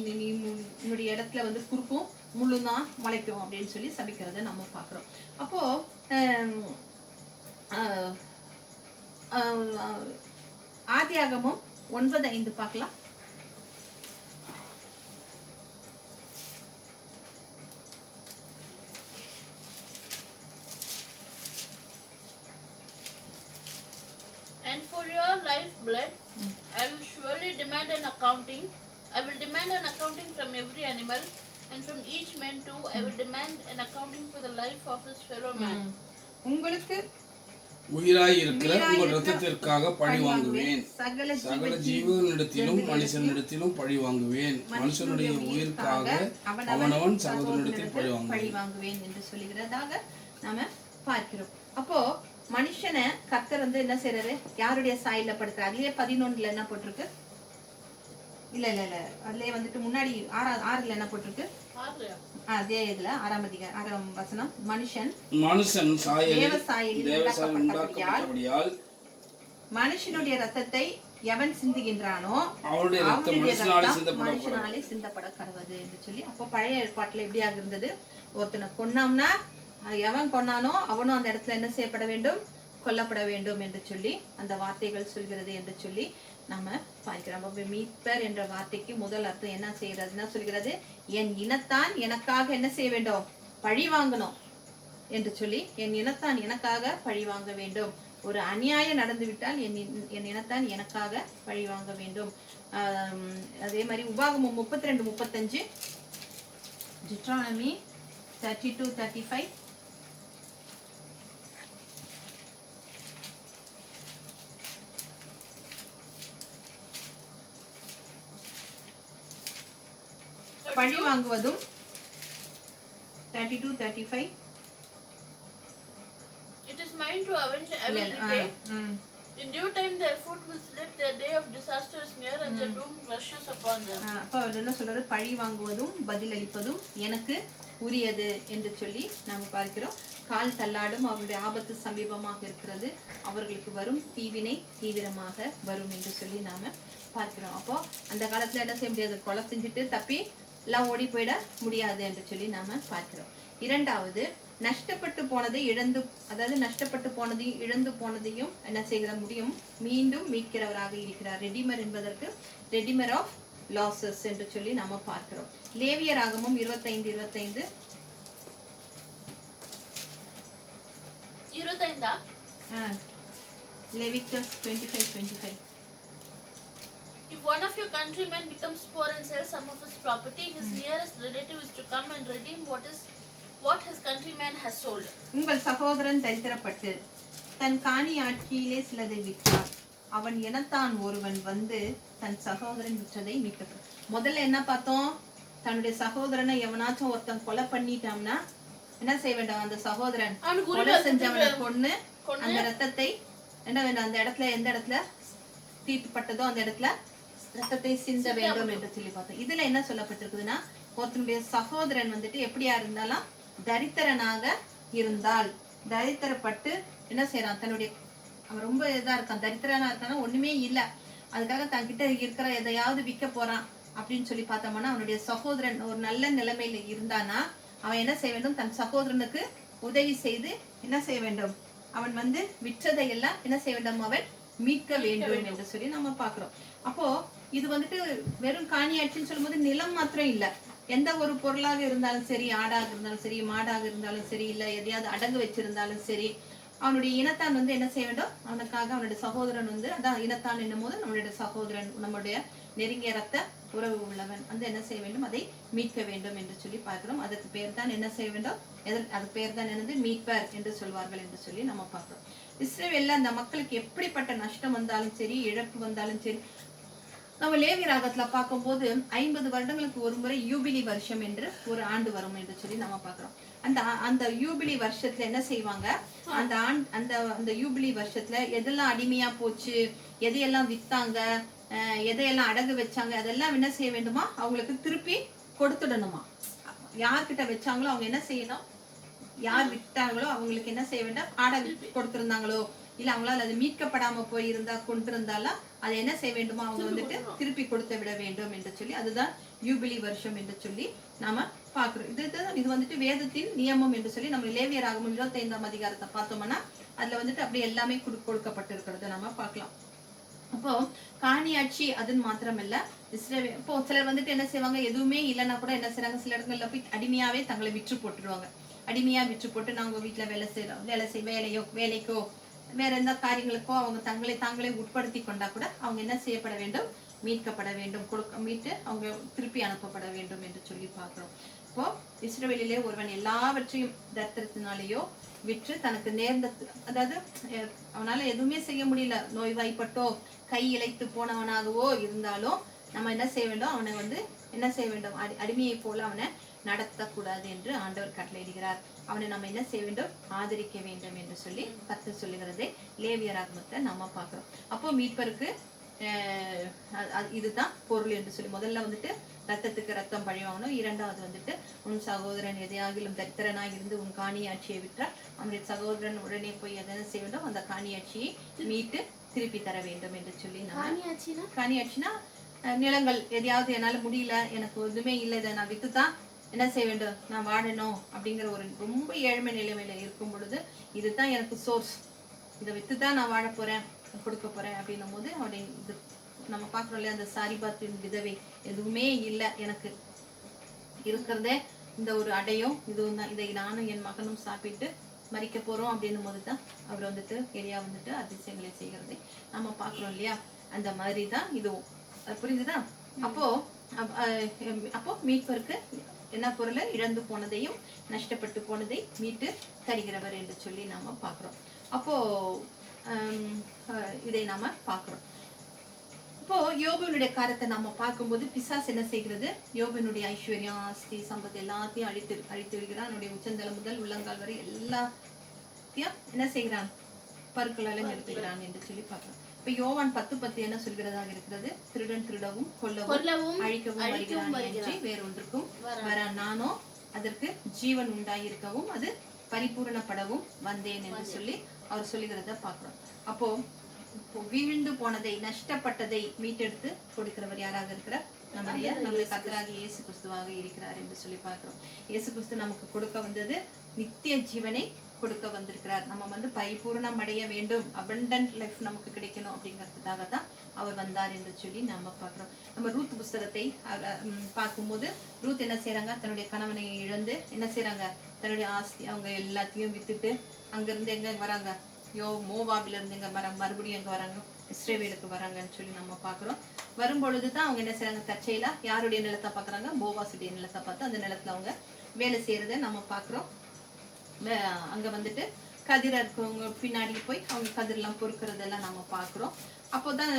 உன்னுடைய இடத்துல வந்து குறுக்கும் முள்ளுதான் முளைக்கும் அப்படின்னு சொல்லி சபிக்கிறத நம்ம பாக்குறோம். அப்போ ஆஹ் ஆஹ் ஆதியாகமம் 9:5 பார்க்கலாம். And for your lifeblood, I will surely demand an accounting. I will demand an accounting from every animal, and from each man too. I will demand an accounting for the life of his fellow man. உங்களுக்கு உயிராய் இருக்கிற உங்கள் இரத்தத்திற்காக பழி வாங்குவேன். சகல சகல ஜீவனிடத்திலும் மனுஷனிடத்திலும் பழி வாங்குவேன். மனுஷனுடைய உயிருக்காக அவனவன் சகோதரனிடத்தில் பழி வாங்குவேன் என்று சொல்லுகிறதாக நாம பார்க்கிறோம். அப்போ மனுஷனை கர்த்தர் வந்து என்ன செய்யறாரு? யாருடைய சாயல்ல படுத்துறாரு? அதுலயே 11 என்ன போட்டிருக்கு? இல்ல அதுலயே வந்துட்டு முன்னாடி 6 என்ன போட்டிருக்கு? அதே இதுல 6ஆம் வசனம், மனுஷன் தேவசாயலில் மனுஷனுடைய ரத்தத்தை எவன் சிந்துகின்றானோ அவனுடைய ரத்தம் மனுஷனாலே சிந்தப்பட கடவது என்று சொல்லி. அப்போ பழைய ஏற்பாட்டுல எப்படியாக இருந்தது? ஒருத்தனை கொன்னோம்னா எவன் கொன்னானோ அவனும் அந்த இடத்துல என்ன செய்யப்பட வேண்டும்? கொல்லப்பட வேண்டும் என்று சொல்லி அந்த வார்த்தைகள் சொல்கிறது என்று சொல்லி நாம பார்க்கிறோம். மீட்பர் என்ற வார்த்தைக்கு முதல் அர்த்தம் என்ன செய்யறதுன்னா சொல்கிறது, என் இனத்தான் எனக்காக என்ன செய்ய வேண்டும்? பழி வாங்கணும் என்று சொல்லி, என் இனத்தான் எனக்காக பழி வாங்க வேண்டும். ஒரு அநியாயம் நடந்து விட்டால் என் இனத்தான் எனக்காக பழி வாங்க வேண்டும். அதே மாதிரி உபாகமம் 32:35, Deuteronomy 32:35, பழி வாங்குவதும் 32:35. It is mine to avenge every day. In due time their foot will slip, their day of disaster is near, and their doom rushes upon them. அப்ப அவர் என்ன சொல்றாரு? பழி வாங்குவதும் பதிலளிப்பதும் எனக்கு உரியது என்று சொல்லி நாம பார்க்கிறோம். கால் தள்ளாடும் அவருடைய ஆபத்து சமீபமாக இருக்கிறது, அவர்களுக்கு வரும் தீவினை தீவிரமாக வரும் என்று சொல்லி நாம பார்க்கிறோம். அப்போ அந்த காலத்துல என்ன செய்ய முடியாது? கொலை செஞ்சுட்டு தப்பி எல்லாம் ஓடி போயிட முடியாது என்று சொல்லி நாம பார்க்கிறோம். இரண்டாவது, நஷ்டப்பட்டு போனதையும் இழந்து போனதையும் என்ன செய்கிற முடியும்? மீண்டும் மீட்கிறவராக இருக்கிறார். ரெடிமர் என்பதற்கு ரெடிமர் ஆஃப் லாசஸ் என்று சொல்லி நாம பார்க்கிறோம். லேவியராகமம் 25:25. Leviticus 25:25. If one of your countrymen becomes poor and sells some of his property, his nearest relative is to come and redeem what his countryman has sold. உங்கள் சகோதரன் தரித்திரப்பட்டு தன் காணி ஆட்சியிலே சிலதை விற்றார், அவன் இனத்தான் ஒருவன் வந்து தன் சகோதரன் விற்றதை மீட்கட்டும். முதல்ல என்ன பார்த்தோம்? தன்னுடைய சகோதரனை எவனாச்சும் ஒருத்தன் கொலை பண்ணிட்டான்னா என்ன செய்ய வேண்டாம்? அந்த சகோதரன் கொலை செஞ்சவனை கொன்னு அந்த ரத்தத்தை என்ன வேண்டாம்? அந்த இடத்துல எந்த இடத்துல தீட்டுப்பட்டதோ அந்த இடத்துல ரத்தத்தை சிந்த வேண்டும் என்று சொல்லி பார்த்தோம். இதுல என்ன சொல்லப்பட்டிருக்குதுன்னா, ஒருத்தனுடைய சகோதரன் வந்துட்டு எப்படியா இருந்தாலும் தரித்திரனாக இருந்தால், தரித்திரப்பட்டு என்ன செய்யறான்? தன்னுடைய அவன் ரொம்ப இதா இருக்கான், தரித்திரனா இருக்கானா, ஒண்ணுமே இல்ல, அதுக்காக தன்கிட்ட இருக்கிற எதையாவது விற்க போறான் அப்படின்னு சொல்லி பார்த்தோம்னா, அவனுடைய சகோதரன் ஒரு நல்ல நிலைமையில இருந்தானா அவன் என்ன செய்ய வேண்டும்? தன் சகோதரனுக்கு உதவி செய்து என்ன செய்ய வேண்டும்? அவன் வந்து விற்றதை எல்லாம் என்ன செய்ய வேண்டும்? அவன் மீட்க வேண்டும் என்று சொல்லி நம்ம பாக்குறோம். அப்போ இது வந்துட்டு வெறும் காணியாட்சின்னு சொல்லும் போது நிலம் மாத்திரம் இல்ல, எந்த ஒரு பொருளாக இருந்தாலும் சரி, ஆடாக இருந்தாலும் சரி, மாடாக இருந்தாலும் சரி, இல்ல எதையாவது அடகு வச்சிருந்தாலும் சரி, அவனுடைய இனத்தான் வந்து என்ன செய்ய வேண்டும்? அவனுக்காக அவனுடைய சகோதரன் வந்து, அதான் இனத்தான் என்னும் போது நம்மளுடைய சகோதரன், நம்முடைய நெருங்கிய ரத்த உறவு உள்ளவன் வந்து என்ன செய்ய வேண்டும்? அதை மீட்க வேண்டும் என்று சொல்லி பார்க்கிறோம். அதுக்கு பேர் தான் என்ன செய்ய வேண்டும்? அதுக்கு பேர் தான் என்னது? மீட்பர் என்று சொல்வார்கள் என்று சொல்லி நம்ம பார்க்கிறோம். இஸ்ரவேல்ல அந்த மக்களுக்கு எப்படிப்பட்ட நஷ்டம் வந்தாலும் சரி, இழப்பு வந்தாலும் சரி, நம்ம லேவி ராகத்துல பார்க்கும் போது 50 வருடங்களுக்கு ஒரு முறை யூபிலி வருஷம் என்று ஒரு ஆண்டு வரும் என்று சொல்லி நம்ம பாக்குறோம். அந்த யூபிலி வருஷத்துல என்ன செய்வாங்க? அந்த யூபிலி வருஷத்துல எதெல்லாம் அடிமையா போச்சு, எதையெல்லாம் வித்தாங்க, எதையெல்லாம் அடகு வச்சாங்க, அதெல்லாம் என்ன செய்ய வேண்டுமா? அவங்களுக்கு திருப்பி கொடுத்துடணுமா? யார்கிட்ட வச்சாங்களோ அவங்க என்ன செய்யணும்? யார் விட்டாங்களோ அவங்களுக்கு என்ன செய்ய வேண்டாம்? அடகு கொடுத்திருந்தாங்களோ இல்ல அவங்களால அது மீட்கப்படாம போயிருந்தா கொண்டிருந்தாலும் அதை என்ன செய்ய வேண்டுமா? அவங்க வந்துட்டு திருப்பி கொடுத்து விட வேண்டும் என்று சொல்லி, அதுதான் யூபிலி வருஷம் என்று சொல்லி நாம பாக்குறோம். இது வந்துட்டு வேதத்தின் நியமம் என்று சொல்லி நம்ம லேவியராகமம் 25ஆம் அதிகாரத்தை பார்த்தோம்னா அதுல வந்துட்டு அப்படியே எல்லாமே கொடுக்கப்பட்டிருக்கிறத நம்ம பார்க்கலாம். அப்போ காணியாட்சி அதுன்னு மாத்திரமல்ல, இஸ்ரவேல் இப்போ சிலர் வந்துட்டு என்ன செய்வாங்க, எதுவுமே இல்லைன்னா கூட என்ன செய்றாங்க, சில இடங்கள்ல போய் அடிமையாவே தங்களை விற்று போட்டுருவாங்க. அடிமையா விற்று போட்டு நாங்க வீட்டுல வேலைக்கோ வேற எந்த காரியங்களுக்கோ அவங்க தாங்களே உட்படுத்தி கொண்டா கூட அவங்க என்ன செய்யப்பட வேண்டும், மீட்கப்பட வேண்டும், மீட்டு அவங்க திருப்பி அனுப்பப்பட வேண்டும் என்று சொல்லி பார்க்கிறோம். இப்போ இஸ்ரவேலிலே ஒருவன் எல்லாவற்றையும் தரித்திரத்தினாலேயோ விற்று தனக்கு நேர்ந்த, அதாவது அவனால எதுவுமே செய்ய முடியல, நோய்வாய்ப்பட்டோ கை இழைத்து போனவனாகவோ இருந்தாலும் நம்ம என்ன செய்ய வேண்டும், அவனை என்ன செய்ய வேண்டும், அடிமையை போல அவனை நடத்தக்கூடாது என்று ஆண்டவர் கட்டளையிடுகிறார். அவனை நம்ம என்ன செய்ய வேண்டும், ஆதரிக்க வேண்டும் என்று சொல்லி கர்த்தர் சொல்லுகிறதை லேவியராகமத்தை நம்ம பார்க்கிறோம். அப்போ மீட்பருக்கு இதுதான் பொருள் என்று சொல்லி, முதல்ல வந்துட்டு ரத்தத்துக்கு ரத்தம் பழி வாங்கணும். இரண்டாவது வந்துட்டு உன் சகோதரன் எதையாகிலும் தரித்திரனாய் இருந்து உன் காணியாட்சியை விற்றால் அவனுடைய சகோதரன் உடனே போய் எதனை செய்ய வேண்டும், அந்த காணியாட்சியை மீட்டு திருப்பி தர வேண்டும் என்று சொல்லி. காணியாட்சினா நிலங்கள், எதையாவது என்னால முடியல, எனக்கு எதுவுமே இல்லை, இதை நான் வித்துதான் என்ன செய்ய வேண்டும், நான் வாழணும் அப்படிங்கிற ஒரு ரொம்ப ஏழ்மை நிலைமையில இருக்கும் பொழுது இதுதான் எனக்கு சோர்ஸ், இதை வித்துதான் நான் வாழ போறேன், கொடுக்க போறேன் அப்படின்னும் போது அவருடைய இது நம்ம பார்க்கிறோம் இல்லையா, அந்த சாரிபாத்தின் விதவை எதுவுமே இல்லை, எனக்கு இருக்கிறதே இந்த ஒரு அடையும் இதுவும் தான், இதை நானும் என் மகனும் சாப்பிட்டு மறிக்க போறோம் அப்படின்னும் போதுதான் அவர் வந்துட்டு எலியா வந்துட்டு அதிசயங்களை செய்கிறதை நம்ம பார்க்கிறோம் இல்லையா. அந்த மாதிரிதான் இதுவும், புரிஞ்சுதா? அப்போ மீட்பருக்கு என்ன பொருளை, இழந்து போனதையும் நஷ்டப்பட்டு போனதை மீட்டு தருகிறவர் என்று சொல்லி நாம பார்க்கிறோம். அப்போ இதை நாம பார்க்கிறோம். இப்போ யோபனுடைய காரியத்தை நாம பார்க்கும்போது பிசாசு என்ன செய்கிறது, யோபனுடைய ஐஸ்வர்யம், ஆஸ்தி, சம்பத்து எல்லாத்தையும் அழித்து விடுகிறான். அவனுடைய உச்சந்தலை முதல் உள்ளங்கால் வரை எல்லாத்தையும் என்ன செய்கிறான், பருக்களால நிறுத்துகிறான் என்று சொல்லி பார்க்கிறோம். இப்ப யோவான் 10:10 என்ன சொல்கிறதாக இருக்கிறது, திருடன் திருடவும் கொல்லவும் அழிக்கவும் வருகிறான் என்று வேறொன்றுக்கும் வரான், நானோ அதற்கு ஜீவன் உண்டாயிருக்கவும் அது பரிபூரணப்படவும் வந்தேன் என்று சொல்லி அவர் சொல்லுகிறத பார்க்கிறோம். அப்போ வீழ்ந்து போனதை, நஷ்டப்பட்டதை மீட்டெடுத்து கொடுக்கிறவர் யாராக இருக்கிறார், நம்முடைய கர்த்தராகிய இயேசு கிறிஸ்துவாக இருக்கிறார் என்று சொல்லி பார்க்கிறோம். இயேசு கிறிஸ்து நமக்கு கொடுக்க வந்தது நித்திய ஜீவனை கொடுக்க வந்திருக்கிறார். நம்ம பரிபூர்ணம் அடைய வேண்டும், அபண்டன்ட் லைஃப் நமக்கு கிடைக்கணும் அப்படிங்கிறதுக்காக தான் அவர் வந்தார் என்று சொல்லி நம்ம பார்க்கிறோம். நம்ம ரூத் புஸ்தகத்தை பார்க்கும்போது ரூத் என்ன செய்யறாங்க, தன்னுடைய கணவனை இழந்து என்ன செய்யறாங்க, தன்னுடைய ஆஸ்தி அவங்க எல்லாத்தையும் வித்துட்டு அங்கிருந்து எங்க வராங்க, மோவாபில இருந்து எங்க மறுபடியும் எங்க வராங்க, இஸ்ரவேலுக்கு வராங்கன்னு சொல்லி நம்ம பார்க்கிறோம். வரும்பொழுதுதான் அவங்க என்ன செய்யறாங்க, தற்செயலா யாருடைய நிலத்தை பாக்குறாங்க, போவாசுடைய நிலத்தை பார்த்து அந்த நிலத்துல அவங்க வேலை செய்யறத நம்ம பார்க்கிறோம். அங்க வந்துட்டு கதிர இருக்கவங்க பின்னாடி போய் அவங்க கதிரெல்லாம் பொறுக்கிறதெல்லாம் நம்ம பார்க்கிறோம். அப்போதான்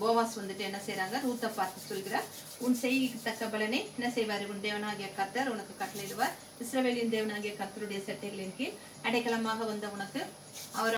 போவாஸ் வந்துட்டு என்ன செய்யறாங்க, ரூத்தை பார்த்து சொல்கிறார், உன் செய்கைக்கு தக்க பலனை என்ன செய்வார், உன் தேவனாகிய கர்த்தர் உனக்கு கட்டளையிடுவார், இஸ்ரவேலின் தேவனாகிய கர்த்தருடைய சட்டைகளின் கீழ் அடைக்கலமாக வந்த உனக்கு அவர்